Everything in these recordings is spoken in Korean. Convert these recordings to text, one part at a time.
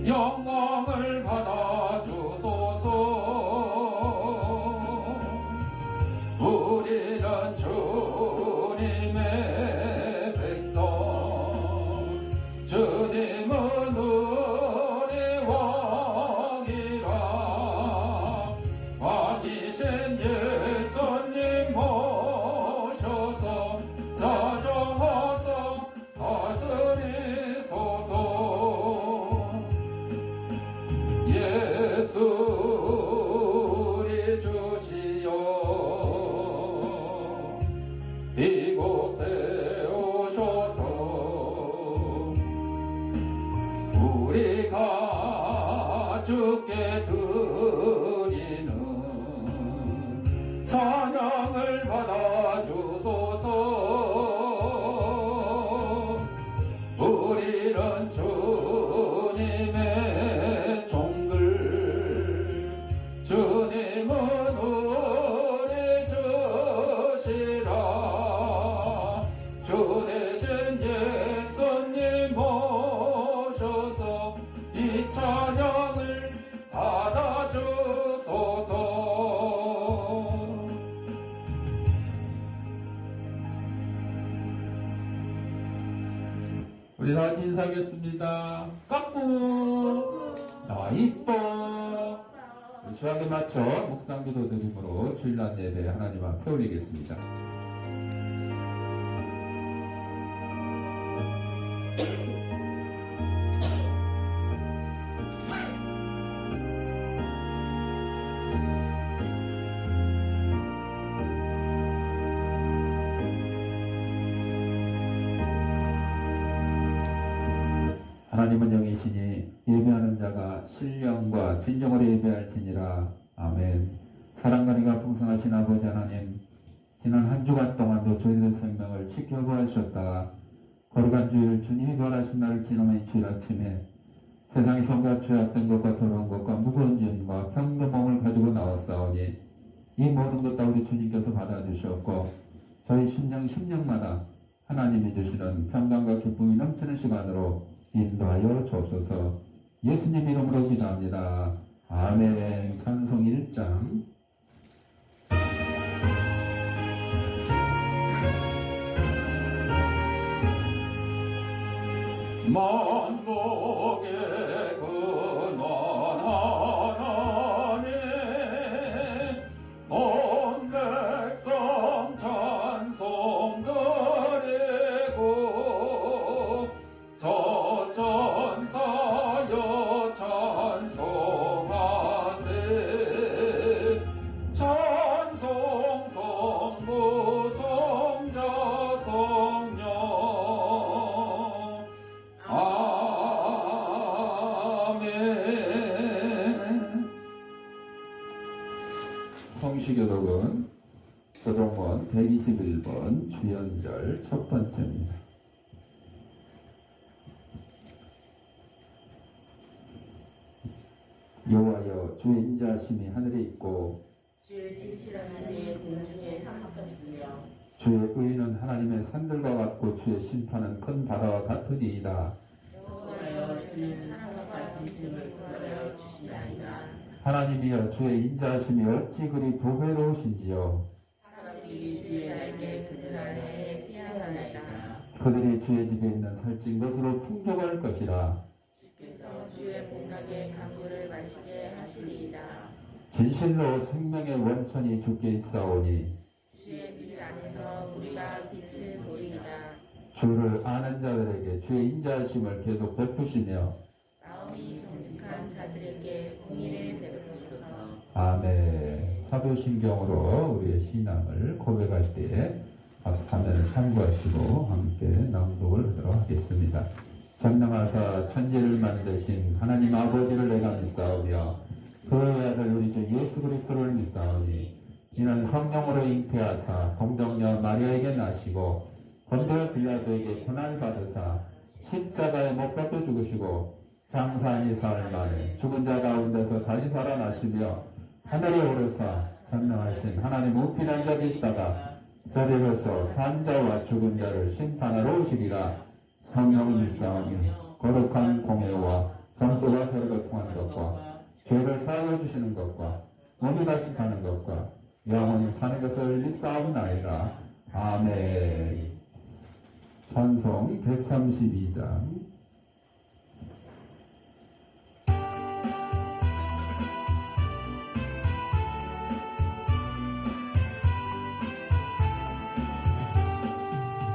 영광을 받아 주소서. 우리는 주님의 백성, 주님은 우리 왕이라. 왕이신 예수님 모셔서 다정하사 다스리소서. 예수 우리 주시여, 이곳에 오셔서 우리가 주께 드리는 찬양을 받아 주소서. 우리는 주님의 종들, 주님은 우리 주시라. 주 대신 예수님 모셔서 이 찬양을 받아주소서. 우리 다 같이 인사하겠습니다. 깎고 나 이뻐. 주하게 맞춰 묵상기도 드림으로 주일날 예배 하나님 앞에 올리겠습니다. 하나님은 영이시니 예배하는 자가 신령과 진정으로 예배할지니라. 아멘. 사랑과 은혜가 풍성하신 아버지 하나님, 지난 한 주간 동안도 저희들의 생명을 지켜보았셨다가 거룩한 주일 주님이 부활하신 날을 기념한 주일 아침에 세상이 성가죄였던 것과 더러운 것과 무거운 짐과 병든 몸을 가지고 나왔사오니 이 모든 것 다 우리 주님께서 받아주셨고 저희 심령마다 하나님이 주시는 평강과 기쁨이 넘치는 시간으로 인도하여 주옵소서. 예수님 이름으로 기도합니다. 아멘. 찬송 1장. 만복의 근원 하나님, 온 백성 찬송 드리고 저 천사여 찬송하세. 찬송 성부 성자 성령. 아멘. 성시교독은 교독원 121번 주연절 첫 번째입니다. 여호와여, 주의 인자하심이 하늘에 있고 주의 진실하심이 공중에 상하쳤으며 주의 의는 하나님의 산들과 같고 주의 심판은 큰 바다와 같으니이다. 여호와여, 주는 사랑과 진심을 구하여 주시나이다. 하나님이여, 주의 인자하심이 어찌 그리 보배로우신지요. 사람이 주의 날개 그들 아래에 피하나이다. 그들이 주의 집에 있는 살찐 것으로 풍족할 것이라. 주께서 주의 복락에 강물을 마시게 하시리이다. 진실로 생명의 원천이 주께 있사오니 주의 빛 안에서 우리가 빛을 보이리다. 주를 아는 자들에게 주의 인자하심을 계속 베푸시며 마음이 정직한 자들에게 공의를 베푸소서. 아멘. 사도신경으로 우리의 신앙을 고백할 때에 화면을 참고하시고 함께 낭독을 하도록 하겠습니다. 전능하사 천지를 만드신 하나님 아버지를 내가 믿사오며 그의 아들 우리 주 예수 그리스도를 믿사오니 이는 성령으로 잉태하사 동정녀 마리아에게 나시고 본디오 빌라도에게 고난을 받으사 십자가에 못 박혀 죽으시고 장사한 사흘 만에 죽은 자 가운데서 다시 살아나시며 하늘에 오르사 전능하신 하나님 우편 앉아 계시다가 저리로서 산자와 죽은 자를 심판하러 오시리라. 성령을 믿사오며 거룩한 공회와 성부 원도가 서로 교통하는 것과 죄를 사하여 주시는 것과 몸이 다시 사는 것과 영원히 사는 것을 믿사옵나이다. 아멘. 찬송 132장.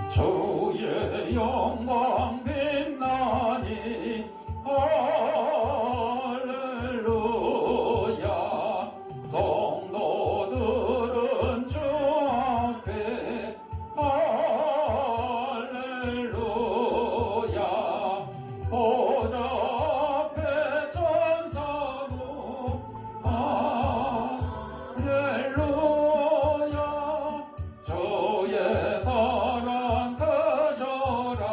주의 영광 빛나니 할렐루야. 성도들은 주 앞에 할렐루야. 보좌 앞에 천사도 할렐루야. 주의 사랑 크셔라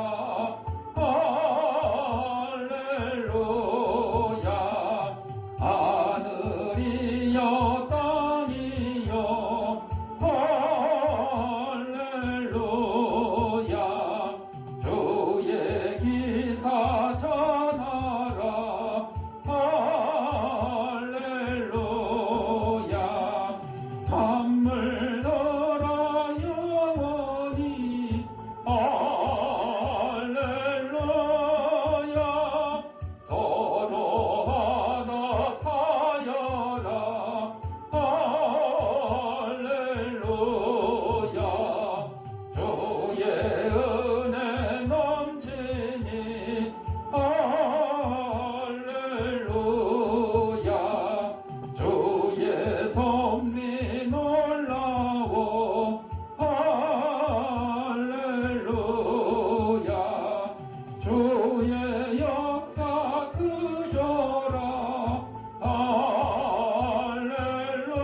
할렐루야. 하늘이여 땅이여 할렐루야. 주의 기사 전하라 할렐루야. 만물 너라 영원히 할렐루야. 서로 화답하여라 할렐루야. 주의 은혜 넘치니 할렐루야. 주의 섭리 놀라워 할렐루야. 주의 역사 크셔라 할렐루야.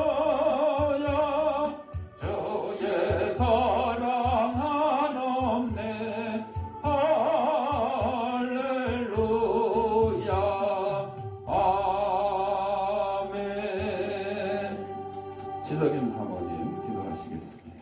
주의 사랑 한없네 할렐루야. 아멘. 지석임 사모님 기도하시겠습니다.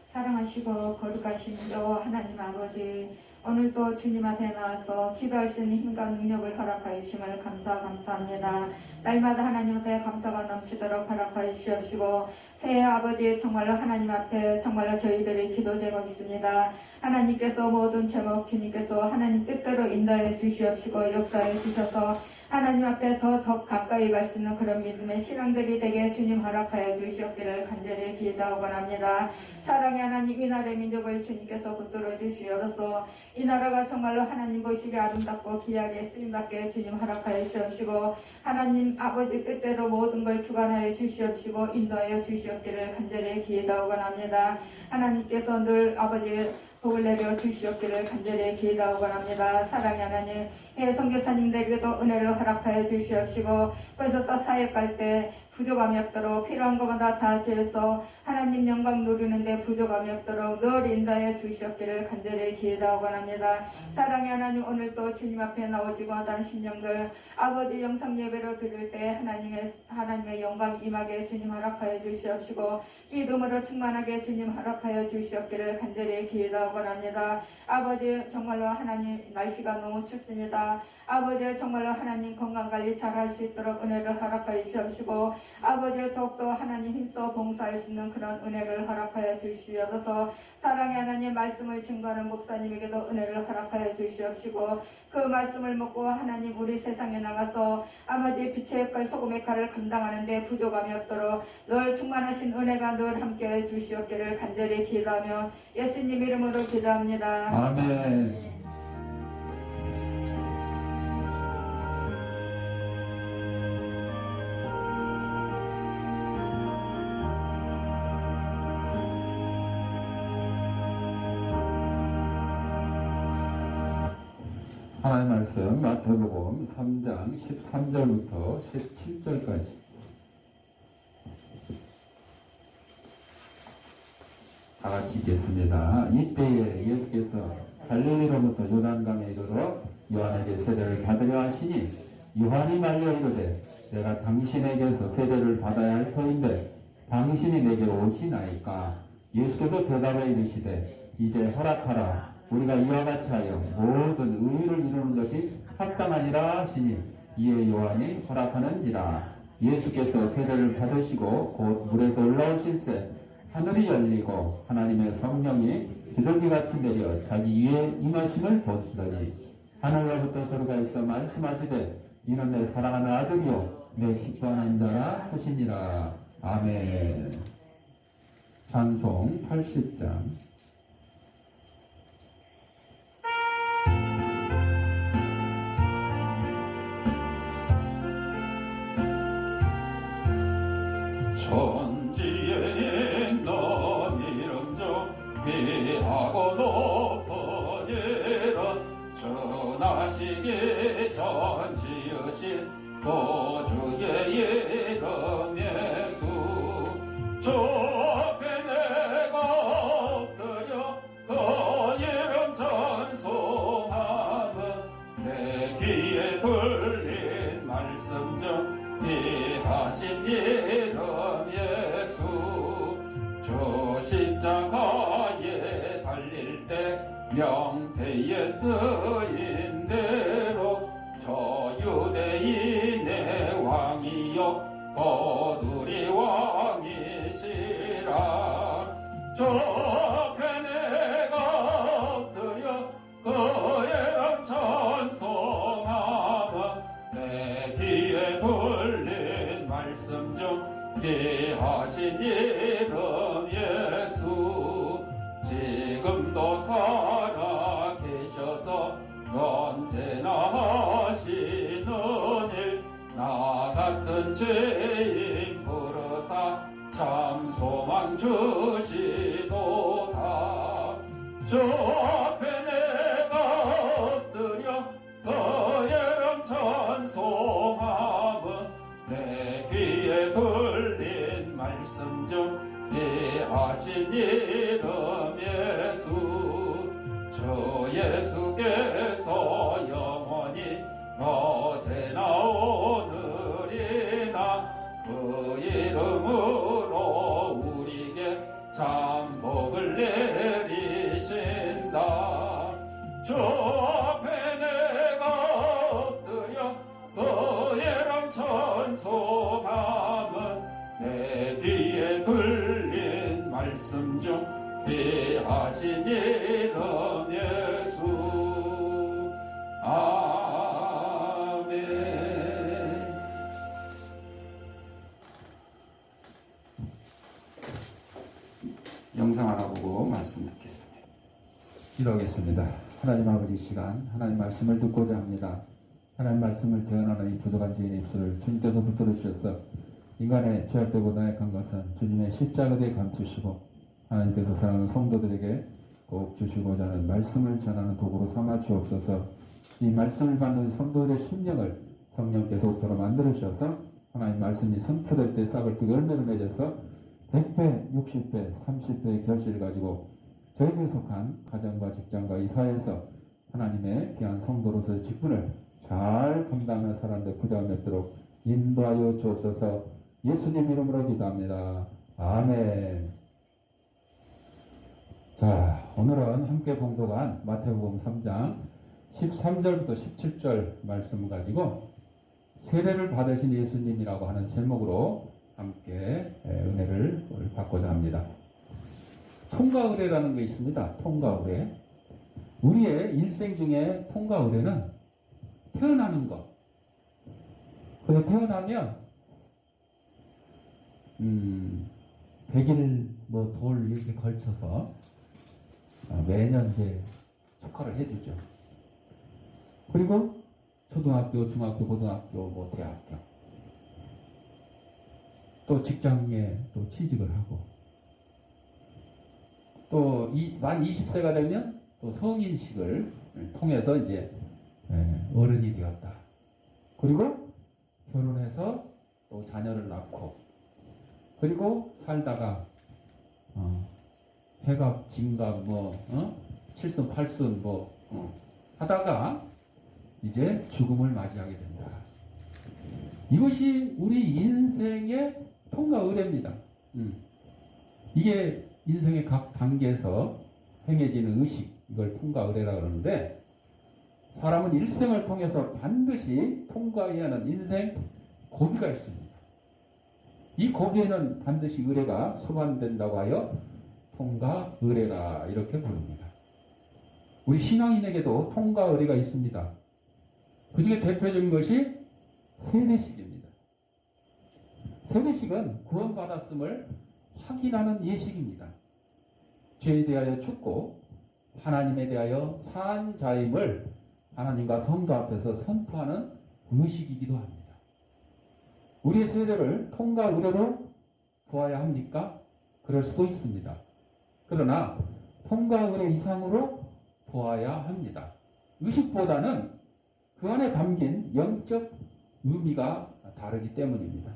사랑하시고 거룩하신 여 하나님 아버지, 오늘도 주님 앞에 나와서 기도할 수 있는 힘과 능력을 허락하여 주심을 감사합니다. 날마다 하나님 앞에 감사가 넘치도록 허락하여 주시옵시고, 새해 아버지 정말로 하나님 앞에 정말로 저희들의 기도 제목 있습니다. 하나님께서 모든 제목 주님께서 하나님 뜻대로 인도해 주시옵시고 역사해 주셔서 하나님 앞에 더 가까이 갈 수 있는 그런 믿음의 신앙들이 되게 주님 허락하여 주시옵기를 간절히 기도하고 합니다. 사랑의 하나님, 이 나라의 민족을 주님께서 붙들어 주시옵소서. 이 나라가 정말로 하나님 보시기에 아름답고 귀하게 쓰임받게 주님 허락하여 주시옵시고, 하나님 아버지 뜻대로 모든 걸 주관하여 주시옵시고 인도하여 주시옵기를 간절히 기도하고 합니다. 하나님께서 늘 아버지 복을 내려 주시옵기를 간절히 기도하고 합니다. 사랑의 하나님, 선교사님들에게도 은혜를 허락하여 주시옵시고, 벌써서 사역 갈 때 부족함이 없도록 필요한 것마다 다 주셔서 하나님 영광 누리는데 부족함이 없도록 늘 인도하여 주시옵기를 간절히 기도하고 합니다. 사랑의 하나님, 오늘도 주님 앞에 나오지고 하다는 심령들 아버지 영상 예배로 드릴 때 하나님의 영광 임하게 주님 허락하여 주시옵시고, 믿음으로 충만하게 주님 허락하여 주시옵기를 간절히 기도하고 합니다. 아버지 정말로 하나님 날씨가 너무 춥습니다. 아버지 정말로 하나님 건강관리 잘할 수 있도록 은혜를 허락하여 주시옵시고, 아버지 더욱더 하나님 힘써 봉사할 수 있는 그런 은혜를 허락하여 주시옵소서. 사랑의 하나님, 말씀을 증거하는 목사님에게도 은혜를 허락하여 주시옵시고, 그 말씀을 먹고 하나님 우리 세상에 나가서 아버지 빛의 역할 소금의 역할을 감당하는데 부족함이 없도록 늘 충만하신 은혜가 늘 함께해 주시옵기를 간절히 기도하며 예수님 이름으로 기도합니다. 아멘. 하나님 말씀 마태복음 3장 13절부터 17절까지. 다 같이 읽겠습니다. 이때에 예수께서 갈릴리로부터 요단강에 이르러 요한에게 세례를 받으려 하시니 요한이 말려 이르되 내가 당신에게서 세례를 받아야 할 터인데 당신이 내게로 오시나이까. 예수께서 대답해 이르시되 이제 허락하라. 우리가 이와 같이 하여 모든 의를 이루는 것이 합당하니라 하시니 이에 요한이 허락하는지라. 예수께서 세례를 받으시고 곧 물에서 올라오실새 하늘이 열리고 하나님의 성령이 비둘기같이 내려 자기 위에 임하심을 보시더니 하늘로부터 소리가 있어 말씀하시되 이는 내 사랑하는 아들이요 내 기뻐하는 자라 하시니라. 아멘. 찬송 80장. 천지에 있는 이름 중 귀하고 높은 이름 전하시기 전 지으신 구주의 이름 예수. 주 앞에 내가 엎드려 그 이름 찬송하면 내 귀에 들린 말씀 중 귀하신 이름 예수. 주 십자가에 달릴 때 명패에 쓰인 대로 저 유대인의 왕이요 거두리 왕이시라. 저 앞에 내가 엎드려 그 이름 찬송하면 내 귀에 들린 말씀 중 귀하신 이름 예수. 지금도 살아 계셔서 언제나 하시는 일 나 같은 죄인 부르사 참 소망 주시도다. 주 앞에 내가 엎드려 그 이름 찬송하면 내 귀에 들린 말씀 중 귀하신 이름 예수. 주 예수께서 영원히 어제나 오늘이나 그 이름으로 우리에게 참 복을 내리신다. 주 앞에 내가 엎드려 그 이름 찬송하면 내 귀에 들린 말씀 중 귀하신 이름 예수. 아멘. 영상 하나 보고 말씀 듣겠습니다. 기도하겠습니다. 하나님 아버지 시간 하나님 말씀을 듣고자 합니다. 하나님 말씀을 대언하는 이 부족한 죄인의 입술을 주님께서 붙들어 주셔서 인간의 죄악되고 나약한 것은 주님의 십자가에 감추시고 하나님께서 사랑하는 성도들에게 꼭 주시고자 하는 말씀을 전하는 도구로 삼아 주옵소서. 이 말씀을 받는 성도들의 심령을 성령께서 옥토로 만들어 주셔서 하나님 말씀이 선포될 때 싹을 또 열매를 맺어서 100배, 60배, 30배의 결실을 가지고 저에게 속한 가정과 직장과 이 사회에서 하나님의 귀한 성도로서의 직분을 잘 감당하며 살아가는 부자가 맺도록 인도하여 주옵소서. 예수님 이름으로 기도합니다. 아멘. 자, 오늘은 함께 봉독한 마태복음 3장 13절부터 17절 말씀을 가지고 세례를 받으신 예수님이라고 하는 제목으로 함께 은혜를 받고자 합니다. 통과의례라는 게 있습니다. 통과의례. 우리의 일생 중에 통과의례는 태어나는 것. 그래서 태어나면 100일 돌 이렇게 걸쳐서 매년 이제 축하를 해주죠. 그리고 초등학교, 중학교, 고등학교, 대학교, 또 직장에 또 취직을 하고, 또 만 20세가 되면 또 성인식을 통해서 이제 어른이 되었다. 그리고 결혼해서 또 자녀를 낳고, 그리고 살다가 해갑, 진갑, 칠순, 팔순 하다가 이제 죽음을 맞이하게 된다. 이것이 우리 인생의 통과 의례입니다. 이게 인생의 각 단계에서 행해지는 의식, 이걸 통과 의례라고 그러는데, 사람은 일생을 통해서 반드시 통과해야 하는 인생 고비가 있습니다. 이 고비에는 반드시 의례가 수반된다고 하여 통과 의례라 이렇게 부릅니다. 우리 신앙인에게도 통과 의례가 있습니다. 그 중에 대표적인 것이 세례식입니다. 세례식은 구원받았음을 확인하는 예식입니다. 죄에 대하여 죽고 하나님에 대하여 산 자임을 하나님과 성도 앞에서 선포하는 의식이기도 합니다. 우리의 세례를 통과 의례로 보아야 합니까? 그럴 수도 있습니다. 그러나 통과 의례 이상으로 보아야 합니다. 의식보다는 그 안에 담긴 영적 의미가 다르기 때문입니다.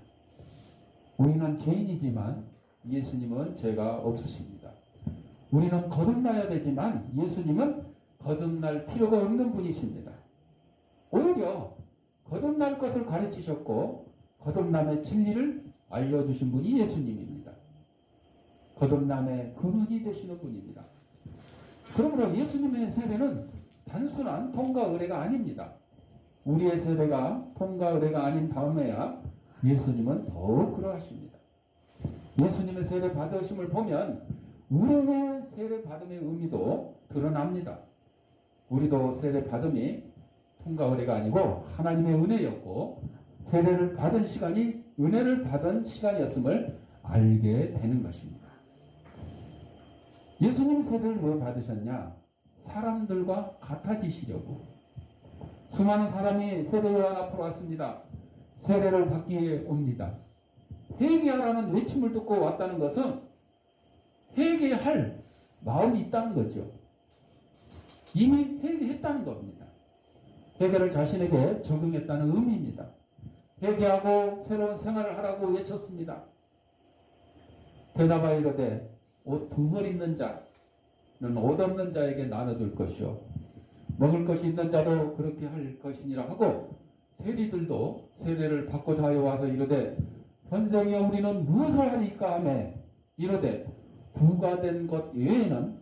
우리는 죄인이지만 예수님은 죄가 없으십니다. 우리는 거듭나야 되지만 예수님은 거듭날 필요가 없는 분이십니다. 오히려 거듭날 것을 가르치셨고 거듭남의 진리를 알려주신 분이 예수님입니다. 거듭남의 근원이 되시는 분입니다. 그러므로 예수님의 세례는 단순한 통과 의례가 아닙니다. 우리의 세례가 통과 의례가 아닌 다음에야 예수님은 더욱 그러하십니다. 예수님의 세례 받으심을 보면 우리의 세례 받음의 의미도 드러납니다. 우리도 세례 받음이 통과 의례가 아니고 하나님의 은혜였고 세례를 받은 시간이 은혜를 받은 시간이었음을 알게 되는 것입니다. 예수님이 세례를 왜 받으셨냐? 사람들과 같아지시려고. 수많은 사람이 세례 요한 앞으로 왔습니다. 세례를 받기 위해 옵니다. 회개하라는 외침을 듣고 왔다는 것은 회개할 마음이 있다는 거죠. 이미 회개했다는 겁니다. 회개를 자신에게 적용했다는 의미입니다. 회개하고 새로운 생활을 하라고 외쳤습니다. 대답하여 이르되 옷 두 벌 있는 자는 옷 없는 자에게 나눠줄 것이요 먹을 것이 있는 자도 그렇게 할 것이니라 하고 세리들도 세례를 받고자 하여 와서 이르되 선생이여 우리는 무엇을 하리까 하매 이르되 부과된 것 외에는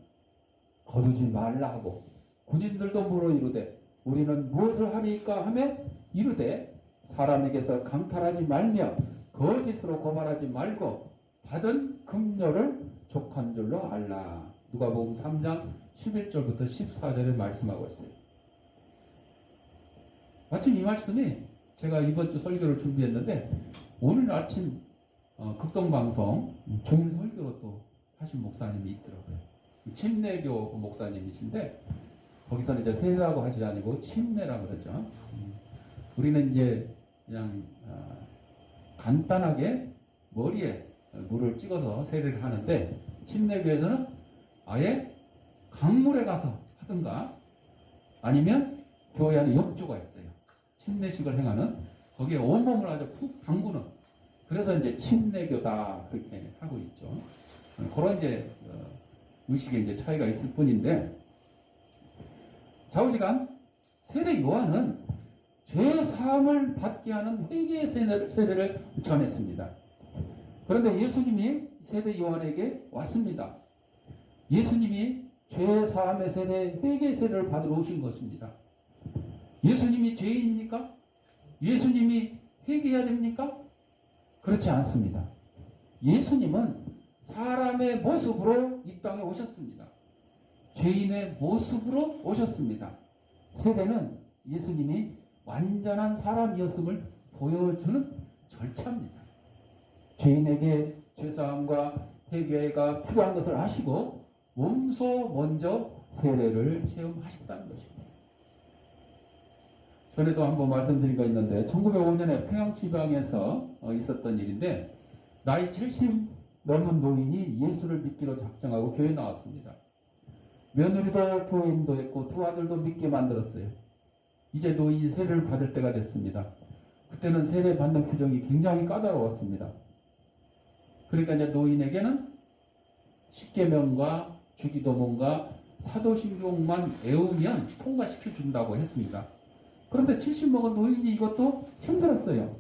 거두지 말라 하고 군인들도 물어 이르되 우리는 무엇을 하리까 하매 이르되 사람에게서 강탈하지 말며 거짓으로 고발하지 말고 받은 금료를 족한 줄로 알라. 누가복음 3장 11절부터 14절에 말씀하고 있어요. 마침 이 말씀이 제가 이번 주 설교를 준비했는데 오늘 아침 극동방송 종일 설교로 또 하신 목사님이 있더라고요. 침례교 목사님이신데 거기서는 이제 세례라고 하지 아니고 침례라고 그러죠. 우리는 이제 그냥 간단하게 머리에 물을 찍어서 세례를 하는데 침례교에서는 아예 강물에 가서 하든가 아니면 교회 안에 욕조가 있어요. 침례식을 행하는 거기에 온몸을 아주 푹 담그는 그래서 이제 침례교다 그렇게 하고 있죠. 그런 이제 의식의 이제 차이가 있을 뿐인데 좌우지간 세례 요한은 죄 사함을 받게 하는 회개의 세례를 전했습니다. 그런데 예수님이 세례 요한에게 왔습니다. 예수님이 죄 사함의 세례, 회개의 세례를 받으러 오신 것입니다. 예수님이 죄인입니까? 예수님이 회개해야 됩니까? 그렇지 않습니다. 예수님은 사람의 모습으로 이 땅에 오셨습니다. 죄인의 모습으로 오셨습니다. 세례는 예수님이 완전한 사람이었음을 보여주는 절차입니다. 죄인에게 죄사함과 회개가 필요한 것을 아시고 몸소 먼저 세례를 체험하셨다는 것입니다. 전에도 한번 말씀드린 거 있는데 1905년에 평양지방에서 있었던 일인데 나이 70 넘은 노인이 예수를 믿기로 작정하고 교회에 나왔습니다. 며느리도 교인도 했고 두 아들도 믿게 만들었어요. 이제 노인이 세례를 받을 때가 됐습니다. 그때는 세례 받는 규정이 굉장히 까다로웠습니다. 그러니까 이제 노인에게는 십계명과 주기도문과 사도신경만 외우면 통과시켜 준다고 했습니다. 그런데 70 먹은 노인이 이것도 힘들었어요.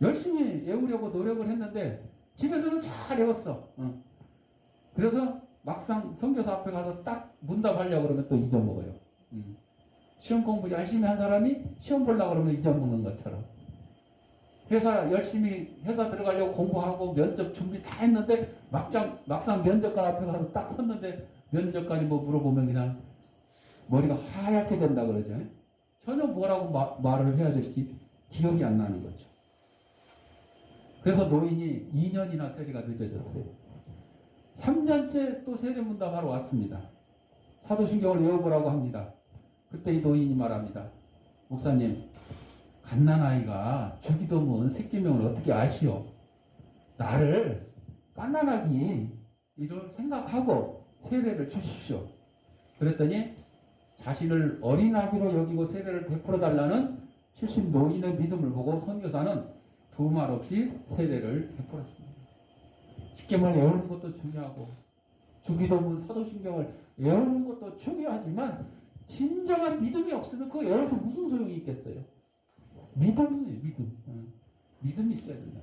열심히 외우려고 노력을 했는데 집에서는 잘 외웠어. 그래서 막상 선교사 앞에 가서 딱 문답하려고 그러면 또 잊어먹어요. 시험 공부 열심히 한 사람이 시험 보려고 그러면 잊어먹는 것처럼. 열심히 회사 들어가려고 공부하고 면접 준비 다 했는데 막상 면접관 앞에 가서 딱 섰는데 면접관이 뭐 물어보면 그냥 머리가 하얗게 된다 그러죠. 전혀 뭐라고 말을 해야 될지 기억이 안 나는 거죠. 그래서 노인이 2년이나 세례가 늦어졌어요. 3년째 또 세례문답하러 왔습니다. 사도신경을 외워보라고 합니다. 그때 이 노인이 말합니다. 목사님, 갓난아이가 주기도문 새끼명을 어떻게 아시오? 나를 갓난아기 이걸 생각하고 세례를 주십시오. 그랬더니 자신을 어린아기로 여기고 세례를 베풀어 달라는 70 노인의 믿음을 보고 선교사는 두말 없이 세례를 베풀었습니다. 십계명을 외우는 것도 중요하고 주기도문 사도신경을 외우는 것도 중요하지만 진정한 믿음이 없으면 그거 외워서 무슨 소용이 있겠어요? 믿음이에요. 믿음이 있어야 된다.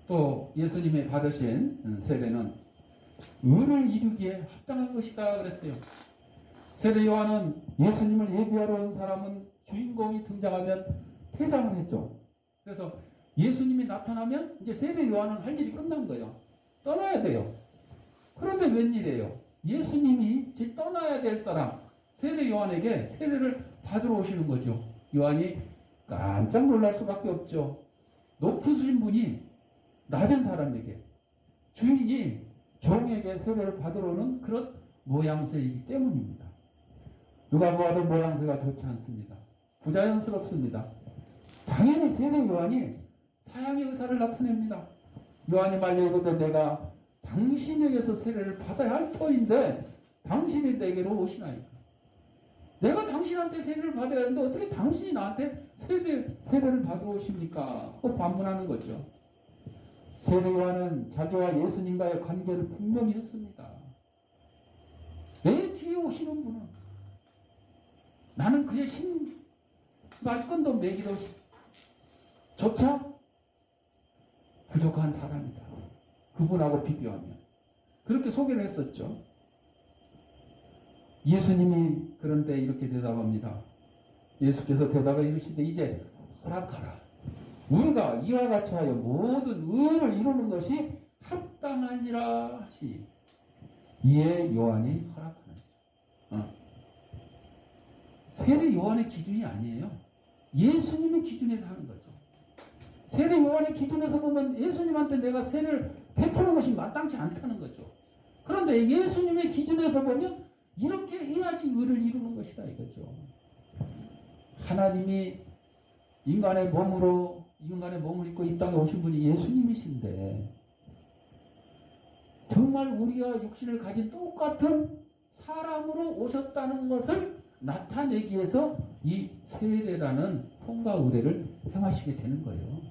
또 예수님이 받으신 세례는 의를 이루기에 합당한 것이다 그랬어요. 세례 요한은 예수님을 예비하러 온 사람은 주인공이 등장하면 퇴장을 했죠. 그래서 예수님이 나타나면 이제 세례 요한은 할 일이 끝난 거예요. 떠나야 돼요. 그런데 웬일이에요? 예수님이 제 떠나야 될 사람 세례 요한에게 세례를 받으러 오시는 거죠. 요한이 깜짝 놀랄 수밖에 없죠. 높으신 분이 낮은 사람에게 주인이 종에게 세례를 받으러 오는 그런 모양새이기 때문입니다. 누가 보아도 모양새가 좋지 않습니다. 부자연스럽습니다. 당연히 세례 요한이 사양의 의사를 나타냅니다. 요한이 말려 이르되 내가 당신에게서 세례를 받아야 할 터인데 당신이 내게로 오시나이까. 내가 당신한테 세례를 받아야 하는데 어떻게 당신이 나한테 세례를 받으러 오십니까? 하고 반문하는 거죠. 세례 요한은 자기와 예수님과의 관계를 분명히 했습니다. 내 뒤에 오시는 분은 나는 그의 신발끈도 매기도 조차 부족한 사람이다. 그분하고 비교하면. 그렇게 소개를 했었죠. 예수님이 그런데 이렇게 대답합니다. 예수께서 대답해 이르시되 이제 허락하라. 우리가 이와 같이 하여 모든 의를 이루는 것이 합당하니라 하시. 이에 요한이 허락하는 거죠. 세례 요한의 기준이 아니에요. 예수님의 기준에서 하는 거죠. 세례 요한의 기준에서 보면 예수님한테 내가 세례를 베푸는 것이 마땅치 않다는 거죠. 그런데 예수님의 기준에서 보면 이렇게 해야지 의를 이루는 것이다 이거죠. 하나님이 인간의 몸을 입고 이 땅에 오신 분이 예수님이신데 정말 우리가 육신을 가진 똑같은 사람으로 오셨다는 것을 나타내기 위해서 이 세례라는 통과 의례를 행하시게 되는 거예요.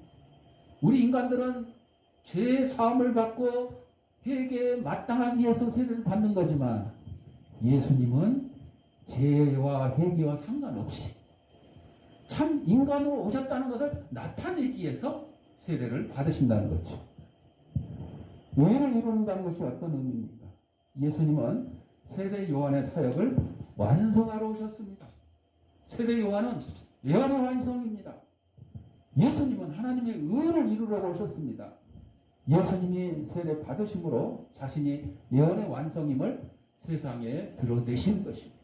우리 인간들은 죄의 사함을 받고 회개에 마땅하기 위해서 세례를 받는 거지만 예수님은 죄와 회개와 상관없이 참 인간으로 오셨다는 것을 나타내기 위해서 세례를 받으신다는 거죠. 의를 이룬다는 것이 어떤 의미입니까? 예수님은 세례 요한의 사역을 완성하러 오셨습니다. 세례 요한은 예언의 완성입니다. 예수님은 하나님의 의를 이루려고 오셨습니다. 예수님이 세례 받으심으로 자신이 예언의 완성임을 세상에 드러내신 것입니다.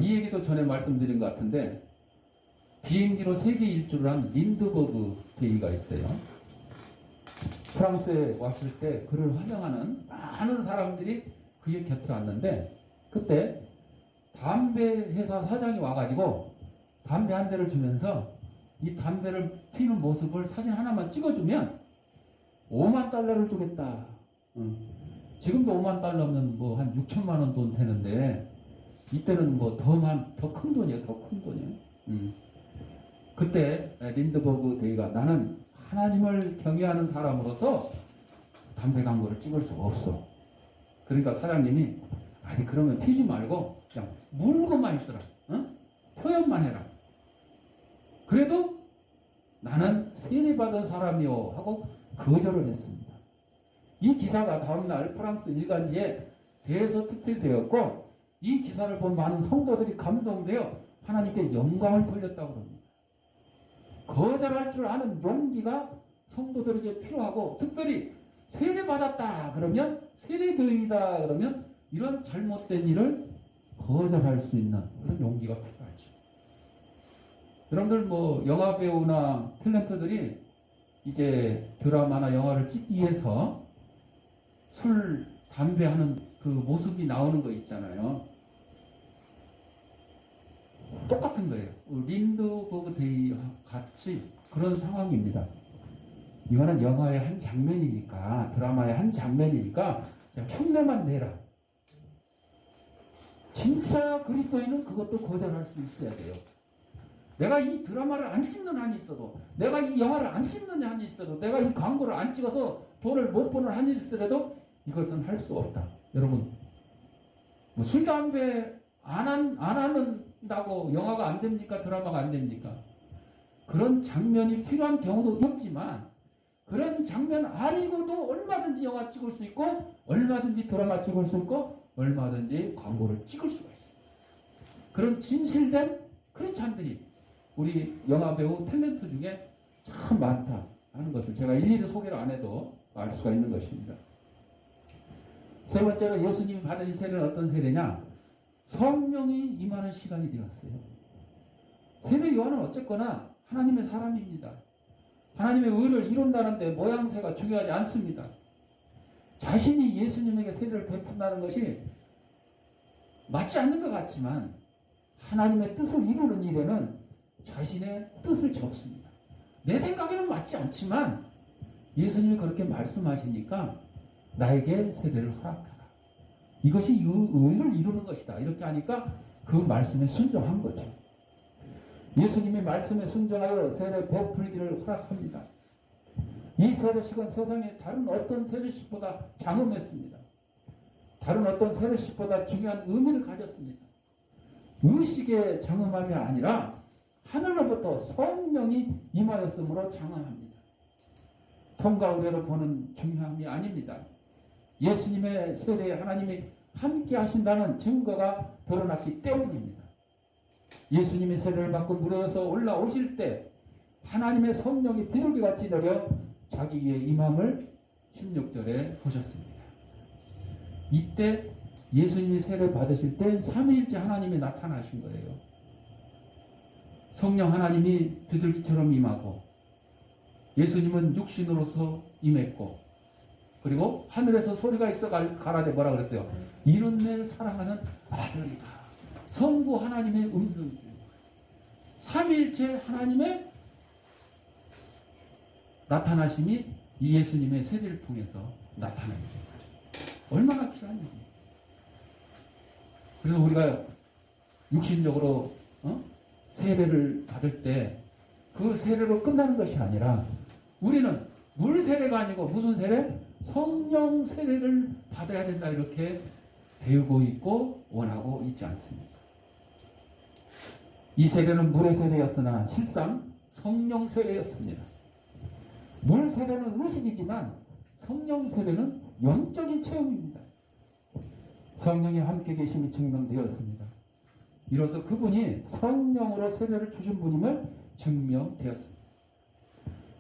이 얘기도 전에 말씀드린 것 같은데 비행기로 세계 일주를 한 린드버그 대위가 있어요. 프랑스에 왔을 때 그를 환영하는 많은 사람들이 그의 곁에 왔는데 그때 담배 회사 사장이 와가지고 담배 한 대를 주면서 이 담배를 피는 모습을 사진 하나만 찍어주면 5만 달러를 주겠다. 지금도 5만 달러면 뭐 한 6천만 원 돈 되는데 이때는 뭐 더 큰 돈이에요. 더 큰 돈이에요. 그때 린드버그 대위가 나는 하나님을 경외하는 사람으로서 담배 광고를 찍을 수가 없어. 그러니까 사장님이 아니 그러면 피지 말고 그냥 물고만 있어라. 표현만 해라. 그래도 나는 세례받은 사람이요 하고 거절을 했습니다. 이 기사가 다음날 프랑스 일간지에 대해서 특필되었고 이 기사를 본 많은 성도들이 감동되어 하나님께 영광을 돌렸다고 합니다. 거절할 줄 아는 용기가 성도들에게 필요하고 특별히 세례받았다 그러면 세례교인이다 그러면 이런 잘못된 일을 거절할 수 있는 그런 용기가 필요하죠. 여러분들 뭐 영화 배우나 탤런트들이 이제 드라마나 영화를 찍기 위해서 술, 담배 하는 그 모습이 나오는 거 있잖아요. 똑같은 거예요. 린드버그 데이 같이 그런 상황입니다. 이거는 영화의 한 장면이니까, 드라마의 한 장면이니까 그냥 흉내만 내라. 진짜 그리스도인은 그것도 거절할 수 있어야 돼요. 내가 이 드라마를 안 찍는 한이 있어도, 내가 이 영화를 안 찍는 한이 있어도, 내가 이 광고를 안 찍어서 돈을 못 버는 한이 있더라도 이것은 할 수 없다. 여러분, 뭐 술, 담배 안 한다고 영화가 안 됩니까? 드라마가 안 됩니까? 그런 장면이 필요한 경우도 있지만 그런 장면 아니고도 얼마든지 영화 찍을 수 있고 얼마든지 드라마 찍을 수 있고 얼마든지 광고를 찍을 수가 있습니다. 그런 진실된 크리스찬들이 우리 영화배우 탤런트 중에 참 많다 하는 것을 제가 일일이 소개를 안 해도 알 수가 있는 것입니다. 세 번째로 예수님이 받으신 세례는 어떤 세례냐? 성령이 임하는 시간이 되었어요. 세례 요한은 어쨌거나 하나님의 사람입니다. 하나님의 의를 이룬다는데 모양새가 중요하지 않습니다. 자신이 예수님에게 세례를 베푼다는 것이 맞지 않는 것 같지만 하나님의 뜻을 이루는 일에는 자신의 뜻을 접습니다. 내 생각에는 맞지 않지만 예수님이 그렇게 말씀하시니까 나에게 세례를 허락하라. 이것이 의를 이루는 것이다. 이렇게 하니까 그 말씀에 순종한 거죠. 예수님이 말씀에 순종하여 세례 베풀기를 허락합니다. 이 세례식은 세상의 다른 어떤 세례식보다 장엄했습니다. 다른 어떤 세례식보다 중요한 의미를 가졌습니다. 의식의 장엄함이 아니라 하늘로부터 성령이 임하였으므로 장엄합니다. 통과 의례로 보는 중요함이 아닙니다. 예수님의 세례에 하나님이 함께 하신다는 증거가 드러났기 때문입니다. 예수님이 세례를 받고 물에서 올라오실 때 하나님의 성령이 비둘기같이 내려 자기 위에 임함을 16절에 보셨습니다. 이때 예수님이 세례를 받으실 때 삼위일체 하나님이 나타나신 거예요. 성령 하나님이 비둘기처럼 임하고 예수님은 육신으로서 임했고 그리고 하늘에서 소리가 있어 가라데 뭐라 그랬어요? 이는 내 사랑하는 아들이다. 성부 하나님의 음성이에요. 삼위일체 하나님의 나타나심이 이 예수님의 세례를 통해서 나타나는 거죠. 얼마나 귀한 일이에요. 그래서 우리가 육신적으로 세례를 받을 때 그 세례로 끝나는 것이 아니라 우리는 물 세례가 아니고 무슨 세례? 성령 세례를 받아야 된다 이렇게 배우고 있고 원하고 있지 않습니까? 이 세례는 물의 세례였으나 실상 성령 세례였습니다. 물 세례는 의식이지만 성령 세례는 영적인 체험입니다. 성령이 함께 계심이 증명되었습니다. 이로써 그분이 성령으로 세례를 주신 분임을 증명되었습니다.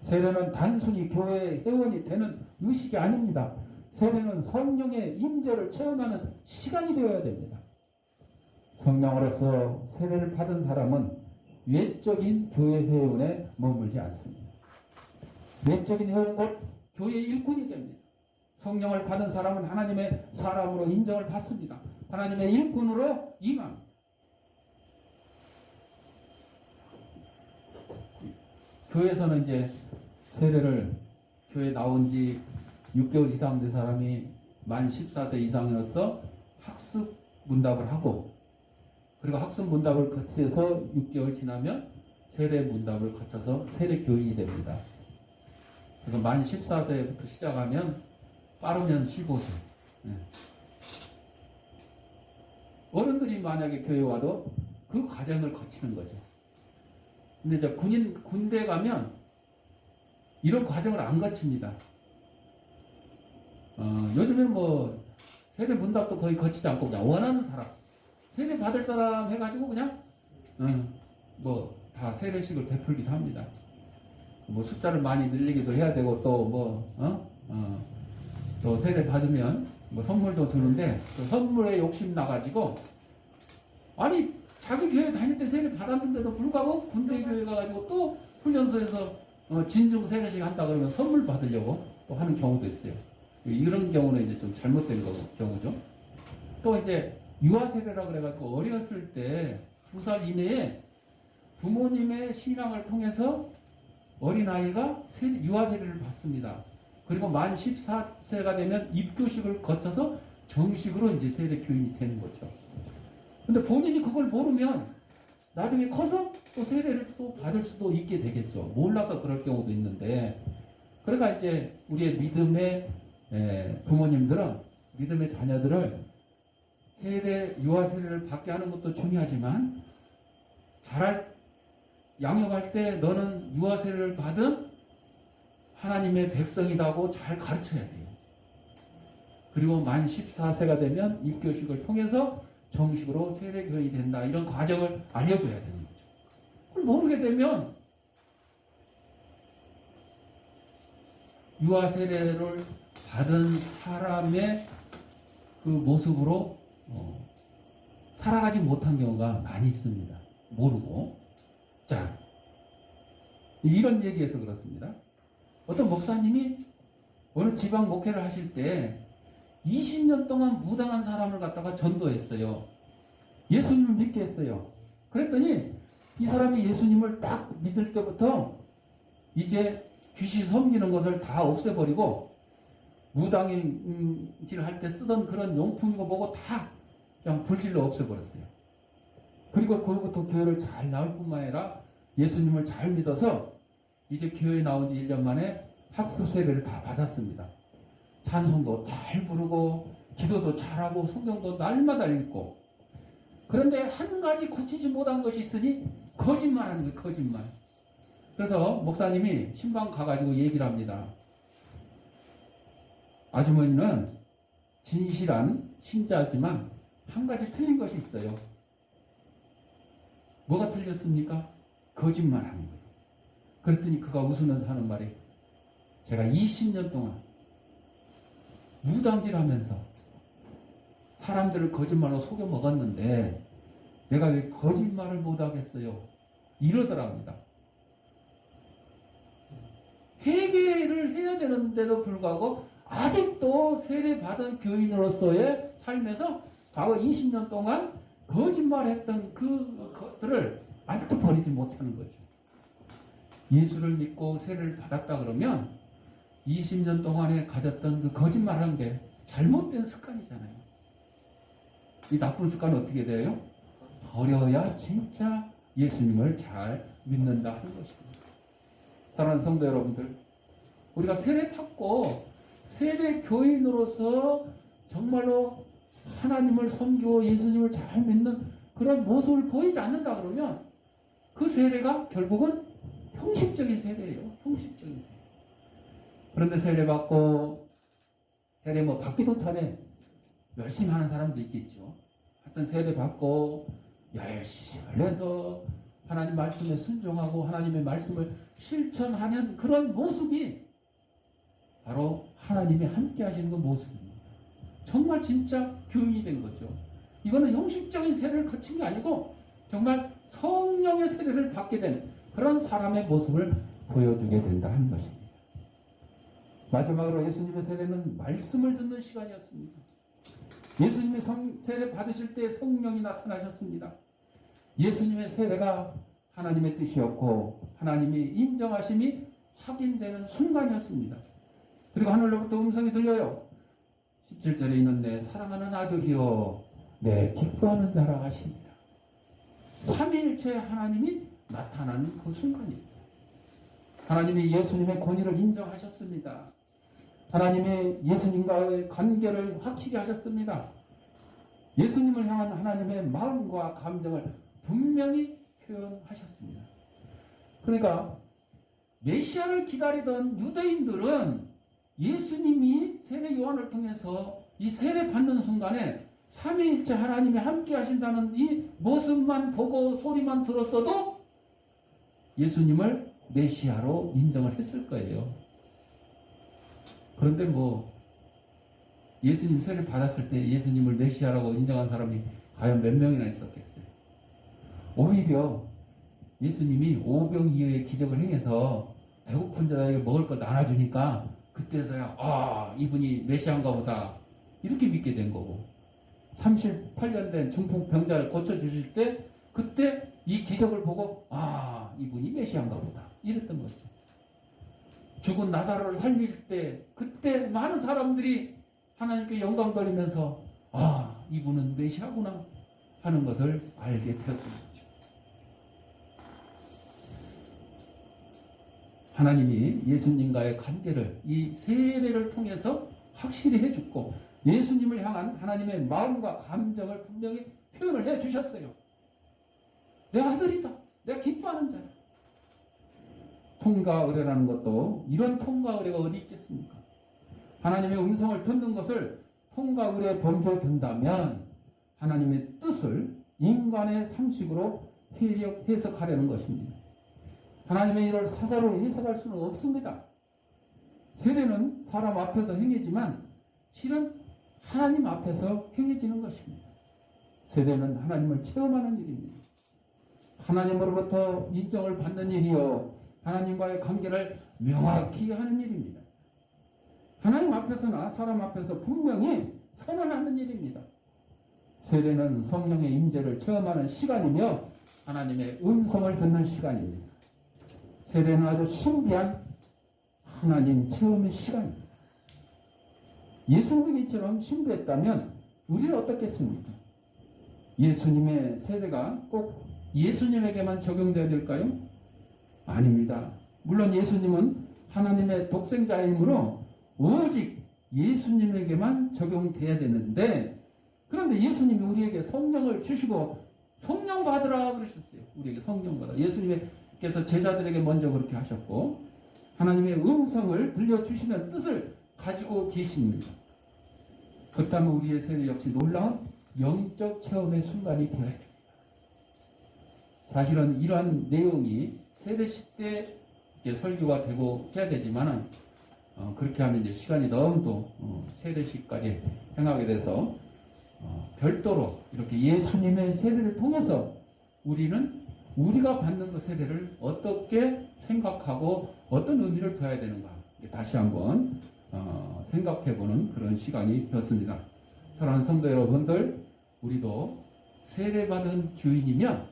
세례는 단순히 교회의 회원이 되는 의식이 아닙니다. 세례는 성령의 임재를 체험하는 시간이 되어야 됩니다. 성령으로서 세례를 받은 사람은 외적인 교회 회원에 머물지 않습니다. 외적인 회원 곧 교회의 일꾼이 됩니다. 성령을 받은 사람은 하나님의 사람으로 인정을 받습니다. 하나님의 일꾼으로 임합니다. 교회에서는 이제 세례를 교회 나온 지 6개월 이상 된 사람이 만 14세 이상이어서 학습 문답을 하고 그리고 학습 문답을 거쳐서 6개월 지나면 세례 문답을 거쳐서 세례 교인이 됩니다. 그래서 만 14세부터 시작하면 빠르면 15세. 어른들이 만약에 교회 와도 그 과정을 거치는 거죠. 근데 이제 군대 가면 이런 과정을 안 거칩니다. 요즘에는 뭐 세례 문답도 거의 거치지 않고 그냥 원하는 사람, 세례 받을 사람 해가지고 그냥 뭐 다 세례식을 베풀기도 합니다. 뭐 숫자를 많이 늘리기도 해야 되고 또 또 세례 받으면 뭐 선물도 주는데 그 선물에 욕심 나가지고 아니 자기 교회 다닐 때 세례 받았는데도 불구하고 군대 교회 가가지고 또 훈련소에서 진중 세례식 한다 그러면 선물 받으려고 또 하는 경우도 있어요. 이런 경우는 이제 좀 잘못된 경우죠. 또 이제 유아 세례라 그래가지고 어렸을 때 2살 이내에 부모님의 신앙을 통해서 어린아이가 유아 세례를 받습니다. 그리고 만 14세가 되면 입교식을 거쳐서 정식으로 이제 세례 교인이 되는 거죠. 근데 본인이 그걸 모르면 나중에 커서 또 세례를 또 받을 수도 있게 되겠죠. 몰라서 그럴 경우도 있는데, 그러니까 이제 우리의 믿음의 부모님들은 믿음의 자녀들을 유아 세례를 받게 하는 것도 중요하지만 양육할 때 너는 유아 세례를 받은 하나님의 백성이라고 잘 가르쳐야 돼요. 그리고 만 14세가 되면 입교식을 통해서 정식으로 세례교인이 된다. 이런 과정을 알려줘야 되는 거죠. 그걸 모르게 되면 유아 세례를 받은 사람의 그 모습으로 살아가지 못한 경우가 많이 있습니다. 모르고. 자, 이런 얘기에서 그렇습니다. 어떤 목사님이 어느 지방 목회를 하실 때 20년 동안 무당한 사람을 갖다가 전도했어요. 예수님을 믿게 했어요. 그랬더니 이 사람이 예수님을 딱 믿을 때부터 이제 귀신 섬기는 것을 다 없애버리고 무당인질 할 때 쓰던 그런 용품이고 뭐고 다 그냥 불질러 없애버렸어요. 그리고 그로부터 교회를 잘 나올 뿐만 아니라 예수님을 잘 믿어서 이제 교회에 나온 지 1년 만에 학습 세례를 다 받았습니다. 찬송도 잘 부르고 기도도 잘하고 성경도 날마다 읽고. 그런데 한 가지 고치지 못한 것이 있으니 거짓말하는 거예요. 거짓말. 그래서 목사님이 신방 가가지고 얘기를 합니다. 아주머니는 진실한 신자지만 한 가지 틀린 것이 있어요. 뭐가 틀렸습니까? 거짓말하는 거예요. 그랬더니 그가 웃으면서 하는 말이, 제가 20년 동안 무당질하면서 사람들을 거짓말로 속여 먹었는데 내가 왜 거짓말을 못하겠어요? 이러더랍니다. 회개를 해야 되는데도 불구하고 아직도 세례받은 교인으로서의 삶에서 과거 20년 동안 거짓말했던 그것들을 아직도 버리지 못하는 거죠. 예수를 믿고 세례를 받았다 그러면 20년 동안에 가졌던 그 거짓말한 게 잘못된 습관이잖아요. 이 나쁜 습관은 어떻게 돼요? 버려야 진짜 예수님을 잘 믿는다 하는 것입니다. 사랑하는 성도 여러분들, 우리가 세례 받고 세례 교인으로서 정말로 하나님을 섬기고 예수님을 잘 믿는 그런 모습을 보이지 않는다 그러면 그 세례가 결국은 형식적인 세례예요. 형식적인 세례. 그런데 세례 받고 세례 받기도 전에 열심히 하는 사람도 있겠죠. 하여튼 세례 받고 열심히 해서 하나님 말씀에 순종하고 하나님의 말씀을 실천하는 그런 모습이 바로 하나님이 함께 하시는 그 모습입니다. 정말 진짜 교인이 된 거죠. 이거는 형식적인 세례를 거친 게 아니고 정말 성령의 세례를 받게 된 그런 사람의 모습을 보여주게 된다 하는 것입니다. 마지막으로 예수님의 세례는 말씀을 듣는 시간이었습니다. 예수님이 세례 받으실 때 성령이 나타나셨습니다. 예수님의 세례가 하나님의 뜻이었고 하나님이 인정하심이 확인되는 순간이었습니다. 그리고 하늘로부터 음성이 들려요. 17절에 있는 내 사랑하는 아들이여 내 기뻐하는 자라 하십니다. 삼위일체 하나님이 나타나는 그 순간입니다. 하나님이 예수님의 권위를 인정하셨습니다. 하나님이 예수님과의 관계를 확실히 하셨습니다. 예수님을 향한 하나님의 마음과 감정을 분명히 표현하셨습니다. 그러니까 메시아를 기다리던 유대인들은 예수님이 세례 요한을 통해서 이 세례 받는 순간에 삼위일체 하나님이 함께 하신다는 이 모습만 보고 소리만 들었어도 예수님을 메시아로 인정을 했을 거예요. 그런데 뭐 예수님 세례 받았을 때 예수님을 메시아라고 인정한 사람이 과연 몇 명이나 있었겠어요? 오히려 예수님이 오병이어의 기적을 행해서 배고픈 자에게 먹을 걸 나눠주니까 그때서야 아 이분이 메시아인가 보다 이렇게 믿게 된 거고 38년 된 중풍병자를 고쳐주실 때 그때 이 기적을 보고 아 이분이 메시아인가 보다 이랬던 거죠. 죽은 나사로를 살릴 때 그때 많은 사람들이 하나님께 영광 돌리면서 아 이분은 메시아구나 하는 것을 알게 되었던 거죠. 하나님이 예수님과의 관계를 이 세례를 통해서 확실히 해주고 예수님을 향한 하나님의 마음과 감정을 분명히 표현을 해주셨어요. 내 아들이다. 내가 기뻐하는 자야. 통과 의례라는 것도 이런 통과 의례가 어디 있겠습니까? 하나님의 음성을 듣는 것을 통과 의례에 범죄된다면 하나님의 뜻을 인간의 상식으로 해석하려는 것입니다. 하나님의 일을 사사로 해석할 수는 없습니다. 세례는 사람 앞에서 행해지만 실은 하나님 앞에서 행해지는 것입니다. 세례는 하나님을 체험하는 일입니다. 하나님으로부터 인정을 받는 일이요 하나님과의 관계를 명확히 하는 일입니다. 하나님 앞에서나 사람 앞에서 분명히 선언하는 일입니다. 세례는 성령의 임재를 체험하는 시간이며 하나님의 음성을 듣는 시간입니다. 세례는 아주 신비한 하나님 체험의 시간입니다. 예수님이 이처럼 신비했다면 우리는 어떻겠습니까? 예수님의 세례가 꼭 예수님에게만 적용되어야 될까요? 아닙니다. 물론 예수님은 하나님의 독생자이므로 오직 예수님에게만 적용돼야 되는데 그런데 예수님이 우리에게 성령을 주시고 성령 받으라 그러셨어요. 우리에게 성령 받으라. 예수님께서 제자들에게 먼저 그렇게 하셨고 하나님의 음성을 들려주시는 뜻을 가지고 계십니다. 그렇다면 우리의 세례 역시 놀라운 영적 체험의 순간이 되어야 됩니다. 사실은 이러한 내용이 세례식 때 설교가 되고 해야 되지만은 그렇게 하면 이제 시간이 너무 또 세례식까지 행하게 돼서 별도로 이렇게 예수님의 세례를 통해서 우리는 우리가 받는 그 세례를 어떻게 생각하고 어떤 의미를 둬야 되는가 다시 한번 생각해보는 그런 시간이 되었습니다. 사랑하는 성도 여러분들, 우리도 세례받은 교인이면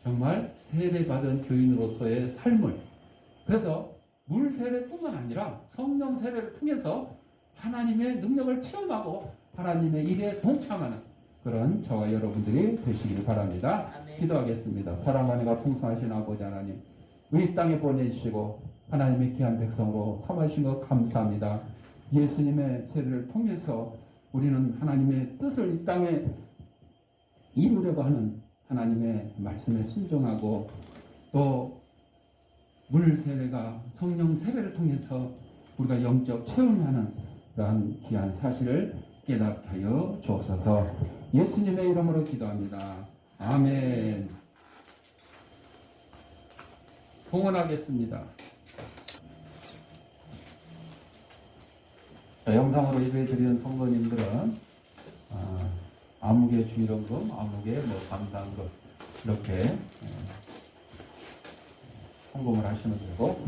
정말 세례받은 교인으로서의 삶을 그래서 물 세례뿐만 아니라 성령 세례를 통해서 하나님의 능력을 체험하고 하나님의 일에 동참하는 그런 저와 여러분들이 되시길 바랍니다. 아멘. 기도하겠습니다. 사랑과 은혜가 풍성하신 아버지 하나님, 이 땅에 보내주시고 하나님의 귀한 백성으로 삼으신 것 감사합니다. 예수님의 세례를 통해서 우리는 하나님의 뜻을 이 땅에 이루려고 하는 하나님의 말씀에 순종하고 또 물 세례가 성령 세례를 통해서 우리가 영적 체험하는 그러한 귀한 사실을 깨닫게 하여 주옵소서. 예수님의 이름으로 기도합니다. 아멘. 봉헌하겠습니다. 영상으로 예배드리는 성도님들은 아무개 주일원금, 아무개 감사한금 이렇게 헌금을 하시면 되고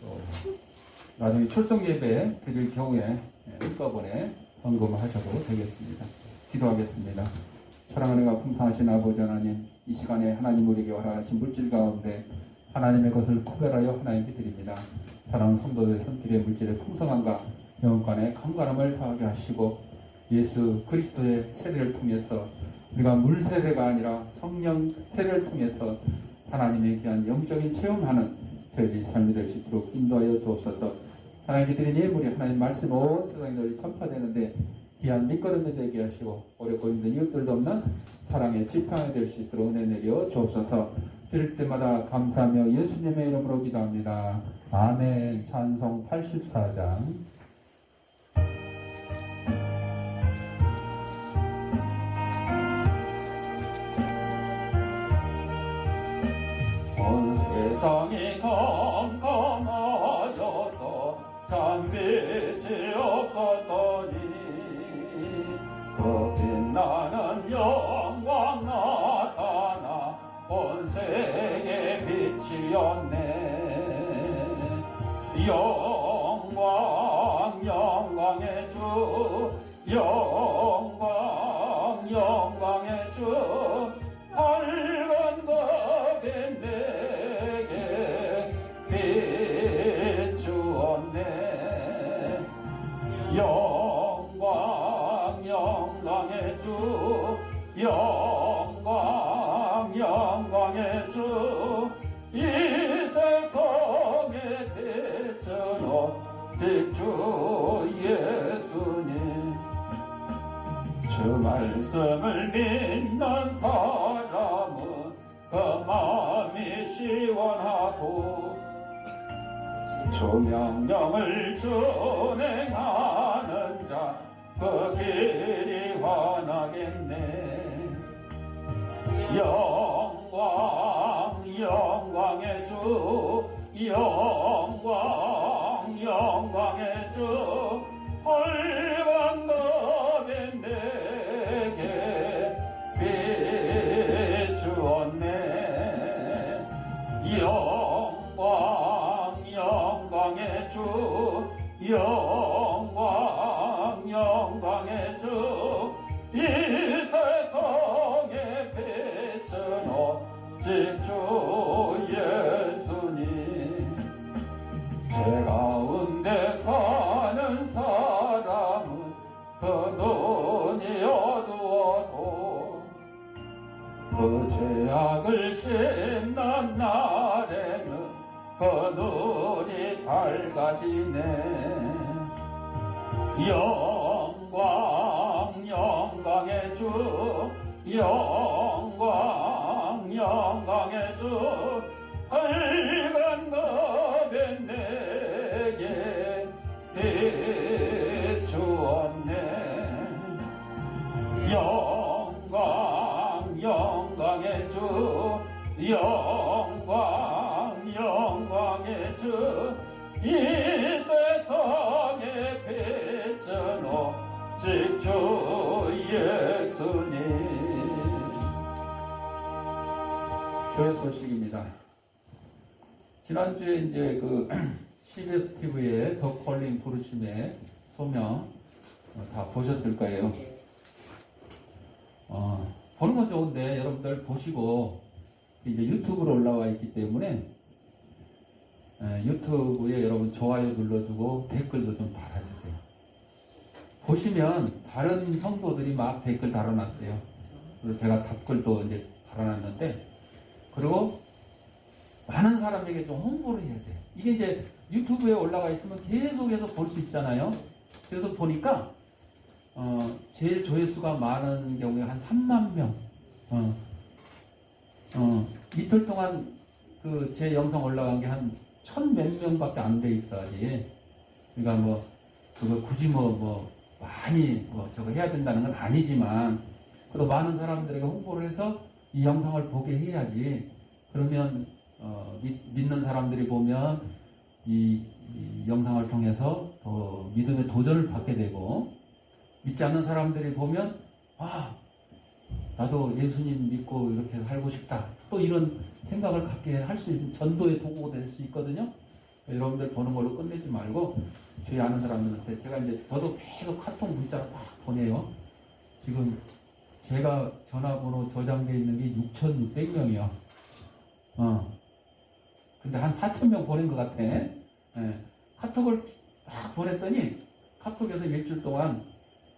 또 나중에 출석 예배 드릴 경우에 한꺼번에 헌금을 하셔도 되겠습니다. 기도하겠습니다. 사랑하는 풍성하신 아버지 하나님, 이 시간에 하나님 우리에게 허락하신 물질 가운데 하나님의 것을 구별하여 하나님께 드립니다. 사랑하는 성도들의 손길의 물질의 풍성함과 영혼간의 강건함을 더하게 하시고 예수 그리스도의 세례를 통해서 우리가 물 세례가 아니라 성령 세례를 통해서 하나님의 귀한 영적인 체험하는 저희의 삶이 될 수 있도록 인도하여 주옵소서. 하나님께 드린 예물이 하나님 말씀 온 세상에 널리 전파되는데 귀한 밑거름이 되게 하시고 어렵고 힘든 이웃들도 없는 사랑의 지팡이 될 수 있도록 은혜 내려 주옵소서. 드릴 때마다 감사하며 예수님의 이름으로 기도합니다. 아멘. 찬송 84장. 온 세상이 컴컴하여서 잠빛이 없었더니 그 빛나는 영광 나타나 온 세계 빛이었네. 영광 영광의 주 영광 영광의 주 밝은 겁에 내게 비추었네. 영광 영광의 주 영광 영광의 주 이 세상의 대전 오직 주 예수님. 주 말씀을 믿는 사람은 그 마음이 시원하고 주 명령을 준행하는 자 그 길이 환하겠네. 영광 영광의 주 영광 영광의 주 밝은 겁에 내게 비추었네. 영광 영광의 주 영광 영광의 주 이 세상에 빛은 오직 주 예수님. 제 가운데 사는 사람은 그 눈이 어두워도 그 죄악을 씻는 날에는 그 눈이 밝아지네. 영광 영광의 주 영광 영광의 주 밝은 겁에 내게 비추었네. 영광 영광의 주 영광 영광의 주 이 세상에 빛은 오직 주 예수님. 교회 소식입니다. 지난주에 이제 그 CBS TV에 더 콜링 부르심의 소명 다 보셨을 거예요. 보는 건 좋은데 여러분들 보시고 이제 유튜브로 올라와 있기 때문에 유튜브에 여러분 좋아요 눌러주고 댓글도 좀 달아주세요. 보시면 다른 성도들이 막 댓글 달아놨어요. 그래서 제가 댓글도 이제 달아놨는데, 그리고 많은 사람에게 좀 홍보를 해야 돼. 이게 이제 유튜브에 올라가 있으면 계속해서 볼 수 있잖아요. 그래서 보니까 제일 조회수가 많은 경우에 한 3만 명. 이틀 동안 그 제 영상 올라간 게 한 1000몇 명밖에 안 돼 있어야지. 그러니까 뭐 그거 굳이 뭐 많이 저거 해야 된다는 건 아니지만, 그래도 많은 사람들에게 홍보를 해서 이 영상을 보게 해야지. 그러면 믿는 사람들이 보면 이 영상을 통해서 더 믿음의 도전을 받게 되고, 믿지 않는 사람들이 보면 나도 예수님 믿고 이렇게 살고 싶다, 또 이런 생각을 갖게 할 수 있는 전도의 도구가 될 수 있거든요. 여러분들 보는 걸로 끝내지 말고 주위 아는 사람들한테, 제가 이제 저도 계속 카톡 문자로 막 보내요. 지금 제가 전화번호 저장되어 있는 게 6,600명이요. 근데 한 4,000명 보낸 것 같아. 카톡을 막 보냈더니 카톡에서 일주일 동안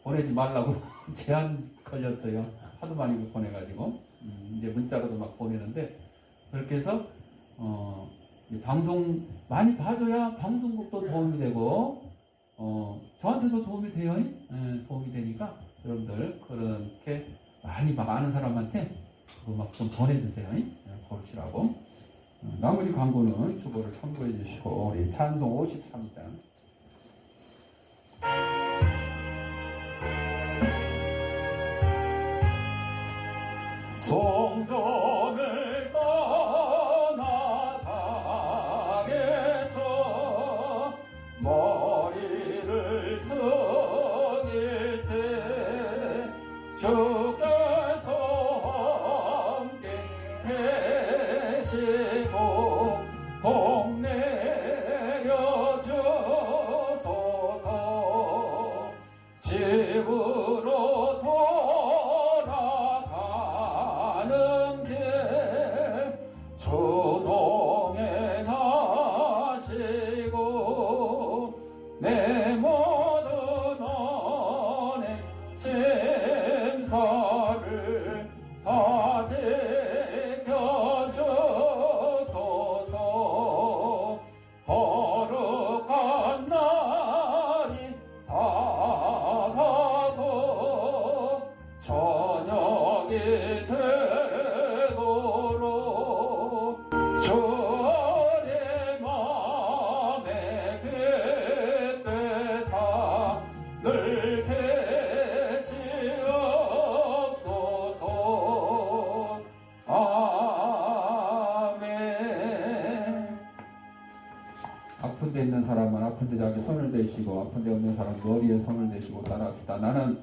보내지 말라고 제한 걸렸어요. 하도 많이 보내가지고. 이제 문자로도 막 보내는데, 그렇게 해서 방송 많이 봐줘야 방송국도 도움이 되고 저한테도 도움이 돼요. 도움이 되니까 여러분들 그렇게 많이 막 아는 사람한테 그거 막 좀 보내주세요. 보시라고. 나머지 광고는 주보를 참고해 주시고 우리 찬송 53장 성전을 떠나 가겠죠. 머리를 숙일 때 주께서 함께 계시고 복 내려 주소서. 집으로 돌아가는 길 주동에 가시고 내 모든 언행 심사를 다 지켜주소서. 거룩한 날이 다가고 저녁이 되도록 주의 맘에 빛되사 늘 계시옵소서. 아멘. 아픈 데 있는 사람은 아픈 데 자기 손을 대시고 아픈 데 없는 사람은 머리에 손을 대시고 따라합시다. 나는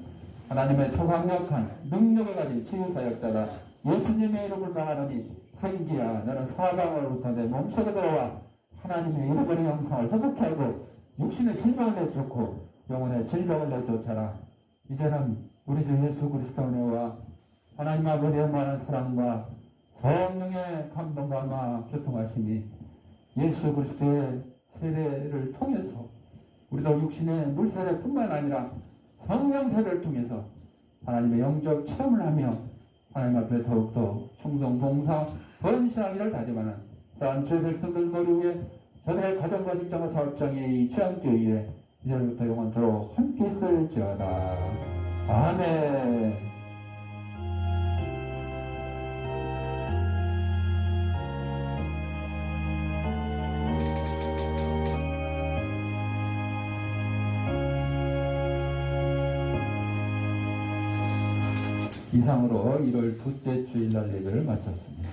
하나님의 초강력한 능력을 가진 치유사역자라. 예수님의 이름을 말하노니 생기야 너는 사방으로부터 내 몸속에 들어와 하나님의 잃어버린 영성을 회복케 하고 육신의 질병을 내쫓고 영혼의 질병을 내쫓아라. 이제는 우리 주 예수 그리스도 은혜와 하나님 아버지의 많은 사랑과 성령의 감동과 아마 교통하심이 예수 그리스도의 세례를 통해서 우리도 육신의 물세례뿐만 아니라 성령 세례를 통해서 하나님의 영적 체험을 하며 하나님 앞에 더욱더 충성, 봉사, 헌신하기를 다짐하는 단체 백성들 머리 위에 저들의 가정과 직장과 사업장의 이 취향교회에 이제부터 영원토록 함께 있을지어다. 아멘. 이상으로 1월 둘째 주일날 예배를 마쳤습니다.